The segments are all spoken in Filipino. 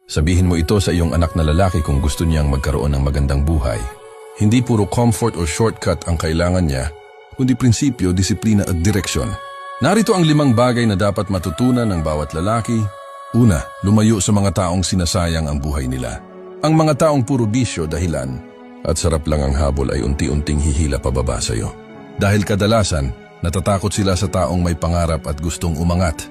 Sabihin mo ito sa iyong anak na lalaki kung gusto niyang magkaroon ng magandang buhay. Hindi puro comfort o shortcut ang kailangan niya, kundi prinsipyo, disiplina at direksyon. Narito ang 5 bagay na dapat matutunan ng bawat lalaki. Una, lumayo sa mga taong sinasayang ang buhay nila. Ang mga taong puro bisyo, dahilan, at sarap lang ang habol ay unti-unting hihila pababa sa iyo. Dahil kadalasan, natatakot sila sa taong may pangarap at gustong umangat.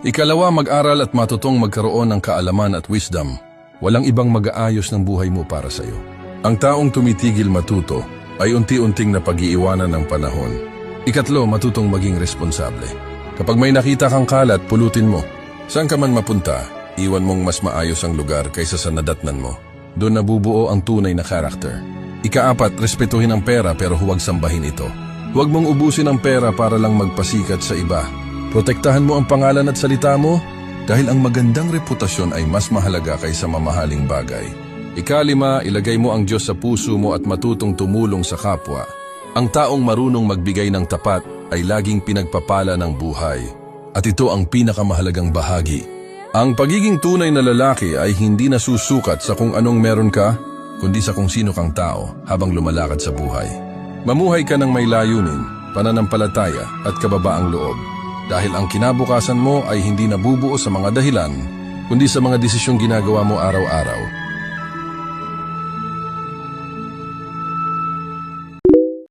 Ikalawa, mag-aral at matutong magkaroon ng kaalaman at wisdom. Walang ibang mag-aayos ng buhay mo para sa iyo. Ang taong tumitigil matuto ay unti-unting napag-iiwanan ng panahon. Ikatlo, matutong maging responsable. Kapag may nakita kang kalat, pulutin mo. Saan ka man mapunta, iwan mong mas maayos ang lugar kaysa sa nadatnan mo. Doon nabubuo ang tunay na karakter. Ika-4, respetuhin ang pera pero huwag sambahin ito. Huwag mong ubusin ang pera para lang magpasikat sa iba. Protektahan mo ang pangalan at salita mo dahil ang magandang reputasyon ay mas mahalaga kaysa mamahaling bagay. Ika-5, ilagay mo ang Diyos sa puso mo at matutong tumulong sa kapwa. Ang taong marunong magbigay ng tapat ay laging pinagpapala ng buhay. At ito ang pinakamahalagang bahagi. Ang pagiging tunay na lalaki ay hindi nasusukat sa kung anong meron ka, kundi sa kung sino kang tao habang lumalakad sa buhay. Mamuhay ka ng may layunin, pananampalataya at kababaang loob. Dahil ang kinabukasan mo ay hindi nabubuo sa mga dahilan, kundi sa mga desisyong ginagawa mo araw-araw.